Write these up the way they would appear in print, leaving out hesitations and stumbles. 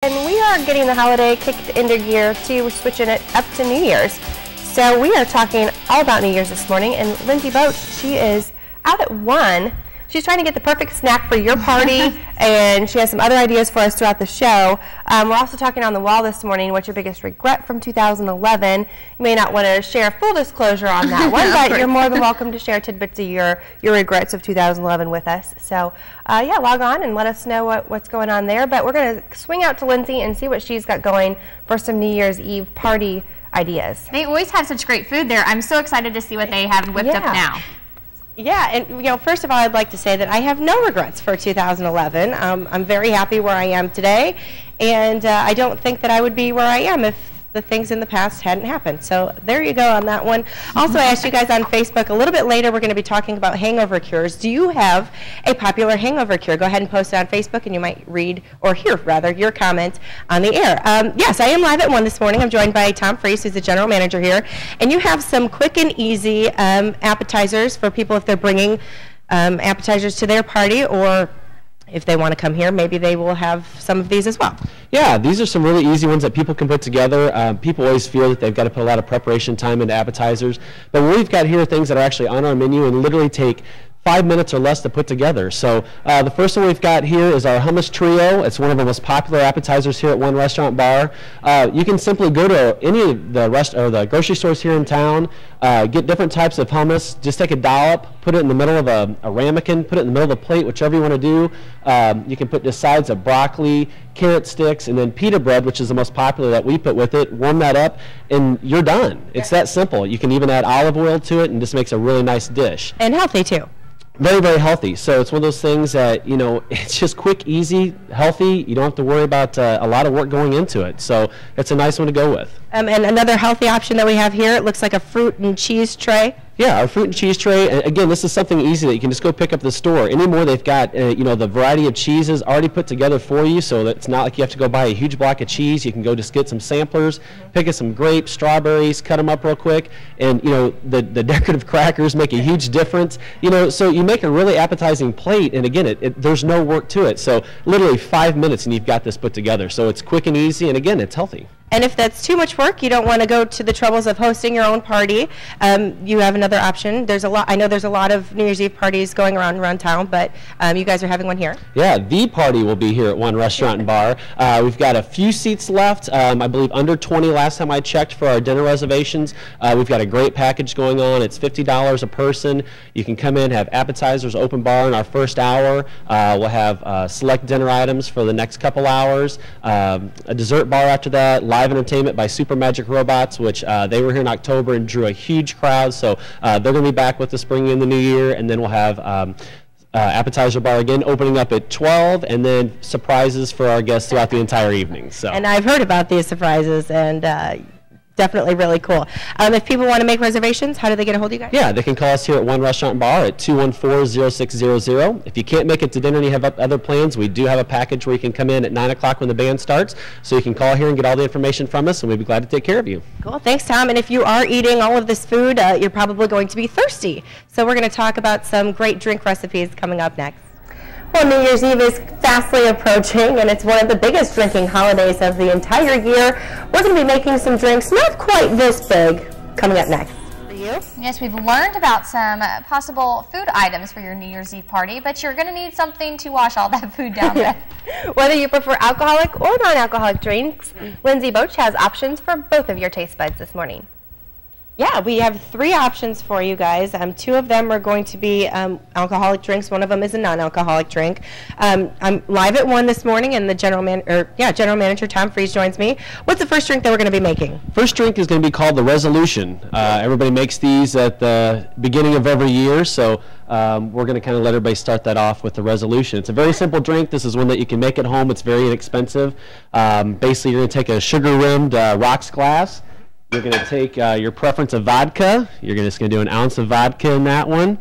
And we are getting the holiday kicked into gear too. We're switching it up to New Year's. So we are talking all about New Year's this morning. And Lindsay Boat, she is out at 1. She's trying to get the perfect snack for your party, and she has some other ideas for us throughout the show. We're also talking on the wall this morning, what's your biggest regret from 2011? You may not want to share full disclosure on that one, but you're more than welcome to share tidbits of your regrets of 2011 with us. So yeah, log on and let us know what's going on there. But we're going to swing out to Lindsay and see what she's got going for some New Year's Eve party ideas. They always have such great food there. I'm so excited to see what they have whipped up now. Yeah, and first of all, I'd like to say that I have no regrets for 2011. I'm very happy where I am today, and I don't think that I would be where I am if the things in the past hadn't happened. So there you go on that one. Also, I asked you guys on Facebook a little bit later, we're going to be talking about hangover cures. Do you have a popular hangover cure? Go ahead and post it on Facebook, and you might read, or hear rather, your comment on the air. Yes, I am live at 1 this morning. I'm joined by Tom Freese, who's the general manager here, and you have some quick and easy appetizers for people if they're bringing appetizers to their party, or if they want to come here, maybe they will have some of these as well. Yeah, these are some really easy ones that people can put together. People always feel that they've got to put a lot of preparation time into appetizers, but what we've got here are things that are actually on our menu and literally take 5 minutes or less to put together. So the first one we've got here is our Hummus Trio. It's one of the most popular appetizers here at One Restaurant Bar. You can simply go to any of the grocery stores here in town, get different types of hummus, just take a dollop, put it in the middle of a ramekin, put it in the middle of a plate, whichever you want to do. You can put the sides of broccoli, carrot sticks, and then pita bread, which is the most popular that we put with it. Warm that up, and you're done. It's that simple. You can even add olive oil to it, and this makes a really nice dish. And healthy, too. Very, very healthy. So it's one of those things that, you know, it's just quick, easy, healthy. You don't have to worry about a lot of work going into it. So it's a nice one to go with. And another healthy option that we have here, it looks like a fruit and cheese tray. Yeah, our fruit and cheese tray. And again, this is something easy that you can just go pick up at the store. Anymore, they've got you know, the variety of cheeses already put together for you, so that it's not like you have to go buy a huge block of cheese. You can go just get some samplers, pick up some grapes, strawberries, cut them up real quick, and you know, the decorative crackers make a huge difference. You know, so you make a really appetizing plate, and again, there's no work to it. So literally 5 minutes, and you've got this put together. So it's quick and easy, and again, it's healthy. And if that's too much work, you don't want to go to the troubles of hosting your own party, you have another option. There's a lot. I know there's a lot of New Year's Eve parties going around town, but you guys are having one here. Yeah, the party will be here at One Restaurant and Bar. We've got a few seats left. I believe under 20 last time I checked for our dinner reservations. We've got a great package going on. It's $50 a person. You can come in, have appetizers, open bar in our first hour. We'll have select dinner items for the next couple hours. A dessert bar after that. Live entertainment by Super Magic Robots, which they were here in October and drew a huge crowd, so they're going to be back with us bringing in the new year. And then we'll have appetizer bar again opening up at 12, and then surprises for our guests throughout the entire evening. So. And I've heard about these surprises, and definitely really cool. If people want to make reservations, how do they get a hold of you guys? Yeah, they can call us here at One Restaurant Bar at 214-0600. If you can't make it to dinner and you have other plans, we do have a package where you can come in at 9 o'clock when the band starts. So you can call here and get all the information from us, and we'd be glad to take care of you. Cool. Thanks, Tom. And if you are eating all of this food, you're probably going to be thirsty. So we're going to talk about some great drink recipes coming up next. Well, New Year's Eve is fastly approaching, and it's one of the biggest drinking holidays of the entire year. We're going to be making some drinks not quite this big coming up next. For you? Yes, we've learned about some possible food items for your New Year's Eve party, but you're going to need something to wash all that food down with. Whether you prefer alcoholic or non-alcoholic drinks, Lindsay Boach has options for both of your taste buds this morning. Yeah, we have 3 options for you guys. 2 of them are going to be alcoholic drinks. One of them is a non-alcoholic drink. I'm live at 1 this morning, and the General Manager Tom Freese joins me. What's the first drink that we're going to be making? First drink is going to be called the Resolution. Everybody makes these at the beginning of every year, so we're going to kind of let everybody start that off with the Resolution. It's a very simple drink. This is one that you can make at home. It's very inexpensive. Basically, you're going to take a sugar-rimmed rocks glass. You're going to take your preference of vodka. You're just going to do an ounce of vodka in that one.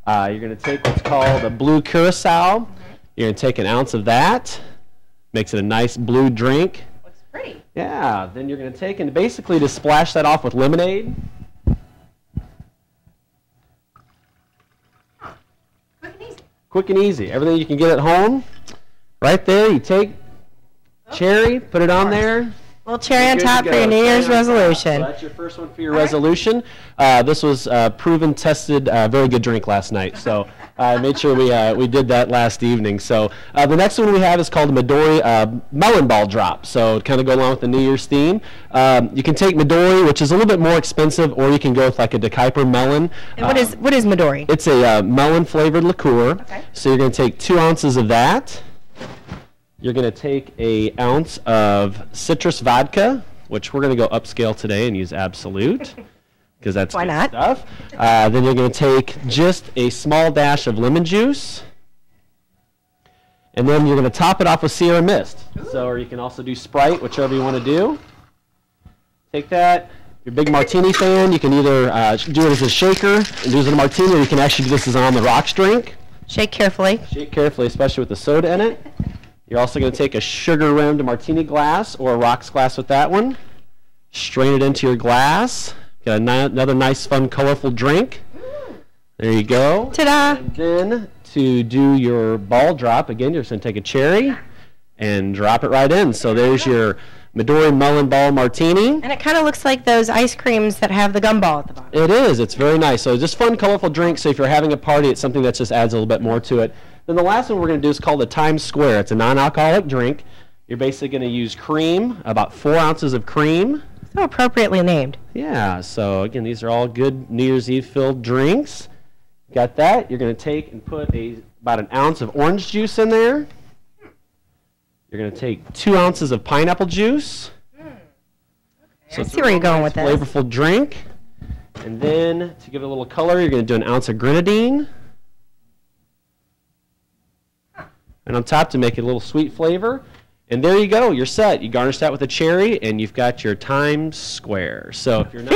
You're going to take what's called a blue curacao. You're going to take an ounce of that. Makes it a nice blue drink. Looks pretty. Yeah. Then you're going to take and basically just splash that off with lemonade. Quick and easy. Quick and easy. Everything you can get at home. Right there, you take cherry, put it on there. Little cherry on top for your New Year's resolution. So that's your first one for your resolution. This was proven, tested, very good drink last night. So I made sure we did that last evening. So the next one we have is called Midori Melon Ball Drop. So kind of go along with the New Year's theme. You can take Midori, which is a little bit more expensive, or you can go with like a DeKuyper melon. And what is Midori? It's a melon flavored liqueur. Okay. So you're going to take 2 ounces of that. You're going to take an ounce of citrus vodka, which we're going to go upscale today and use Absolute, because that's good stuff. Then you're going to take just a small dash of lemon juice, and then you're going to top it off with Sierra Mist. So, or you can also do Sprite, whichever you want to do. Take that. If you're a big martini fan, you can either do it as a shaker and do it as a martini, or you can actually do this as an on the rocks drink. Shake carefully. Shake carefully, especially with the soda in it. You're also going to take a sugar-rimmed martini glass or a rocks glass with that one. Strain it into your glass. Got another nice, fun, colorful drink. There you go. Ta-da! And then to do your ball drop, again, you're just going to take a cherry and drop it right in. So there's your Midori Melon Ball Martini. And it kind of looks like those ice creams that have the gumball at the bottom. It is. It's very nice. So just fun, colorful drink. So if you're having a party, it's something that just adds a little bit more to it. Then the last one we're going to do is called the Times Square. It's a non-alcoholic drink. You're basically going to use cream, about 4 ounces of cream. So appropriately named. Yeah, so again, these are all good New Year's Eve filled drinks. Got that. You're going to take and put about an ounce of orange juice in there. You're going to take 2 ounces of pineapple juice. So I see where you're going with this. Flavorful drink. And then to give it a little color, you're going to do an ounce of grenadine. And on top to make it a little sweet flavor. And there you go, you're set. You garnish that with a cherry, and you've got your Times Square. So if you're not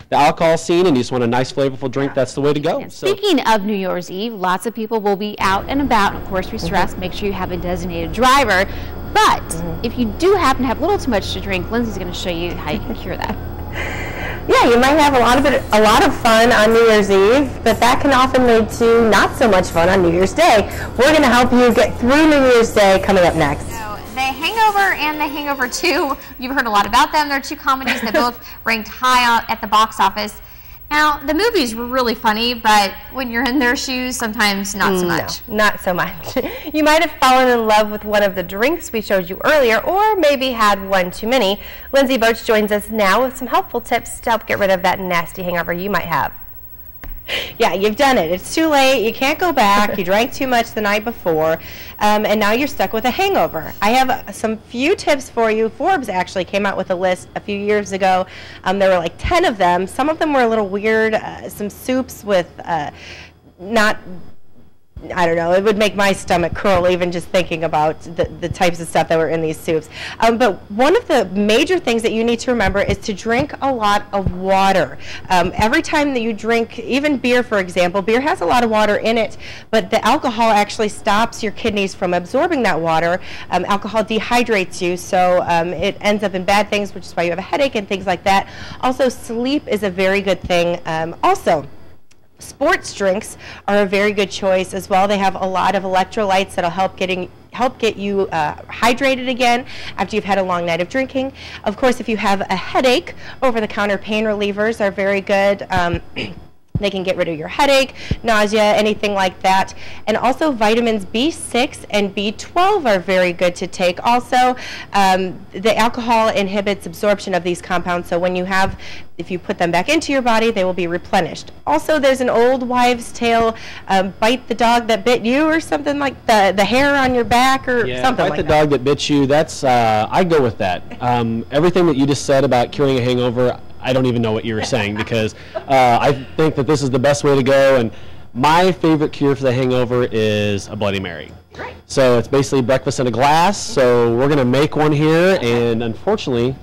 the alcohol scene and you just want a nice, flavorful drink, that's the way to go. And speaking of New Year's Eve, lots of people will be out and about. Of course, we stress, make sure you have a designated driver. But if you do happen to have a little too much to drink, Lindsay's going to show you how you can cure that. Yeah, you might have a lot of fun on New Year's Eve, but that can often lead to not so much fun on New Year's Day. We're going to help you get through New Year's Day coming up next. So, The Hangover and The Hangover 2, you've heard a lot about them. They're two comedies that both ranked high at the box office. Now, the movies were really funny, but when you're in their shoes, sometimes not so much. No, not so much. You might have fallen in love with one of the drinks we showed you earlier, or maybe had one too many. Lindsay Birch joins us now with some helpful tips to help get rid of that nasty hangover you might have. Yeah, you've done it. It's too late. You can't go back. You drank too much the night before, and now you're stuck with a hangover. I have some few tips for you. Forbes actually came out with a list a few years ago. There were like 10 of them. Some of them were a little weird. Some soups with I don't know, it would make my stomach curl even just thinking about the types of stuff that were in these soups. But one of the major things that you need to remember is to drink a lot of water. Every time that you drink, even beer for example, beer has a lot of water in it, but the alcohol actually stops your kidneys from absorbing that water. Alcohol dehydrates you, so it ends up in bad things, which is why you have a headache and things like that. Also, sleep is a very good thing. Sports drinks are a very good choice as well. They have a lot of electrolytes that'll help get you hydrated again after you've had a long night of drinking. Of course, if you have a headache, over-the-counter pain relievers are very good. They can get rid of your headache, nausea, anything like that. And also vitamins B6 and B12 are very good to take. Also, the alcohol inhibits absorption of these compounds, so if you put them back into your body, they will be replenished. Also, there's an old wives' tale, bite the dog that bit you, or something like the hair on your back, or something like that. Bite the dog that bit you, that's, I go with that. Everything that you just said about curing a hangover, I don't even know what you were saying, because I think that this is the best way to go. And my favorite cure for the hangover is a Bloody Mary. Right. So it's basically breakfast in a glass. So we're going to make one here, and unfortunately,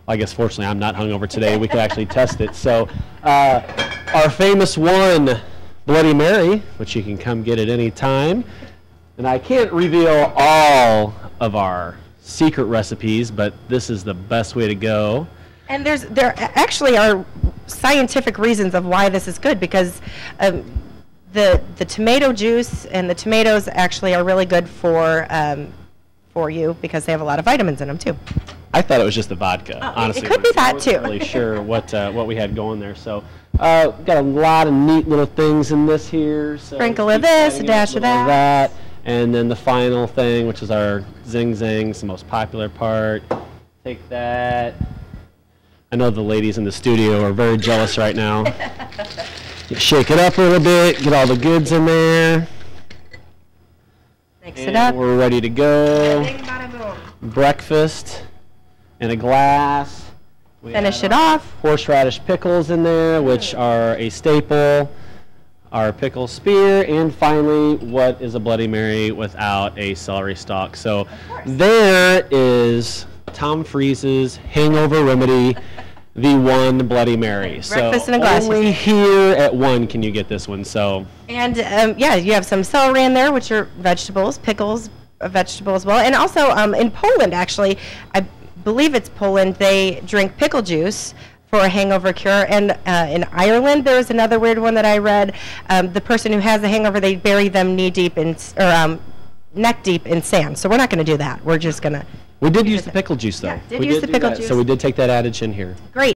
I guess fortunately I'm not hungover today. We can actually test it. So our famous one, Bloody Mary, which you can come get at any time. And I can't reveal all of our secret recipes, but this is the best way to go. And there actually are scientific reasons of why this is good, because the tomato juice and the tomatoes actually are really good for for you because they have a lot of vitamins in them too. I thought it was just the vodka, honestly. It could be that I wasn't too. really sure what we had going there. So, got a lot of neat little things in this here. So Sprinkle of keep this, adding a dash of little that. and then the final thing, which is our zing zangs, the most popular part. Take that. I know the ladies in the studio are very jealous right now. Shake it up a little bit, get all the goods in there. Mix it up. We're ready to go. Bing, bada, boom. Breakfast in a glass. We Finish have it off. horseradish pickles in there, which are a staple. Our pickle spear, and finally, what is a Bloody Mary without a celery stalk? So there is Tom Freeze's hangover remedy, the one Bloody Mary. Breakfast so in a glass. Only here at 1 can you get this one. So And yeah, you have some celery in there, which are vegetables, pickles, a vegetable as well. And also in Poland, actually, I believe it's Poland, they drink pickle juice for a hangover cure. And in Ireland, there was another weird one that I read. The person who has the hangover, they bury them knee deep in, or neck deep in sand. So we're not going to do that. We're just going to. we did use the pickle juice, though. Yeah, did we use the do pickle that, juice. So we did take that adage in here. Great.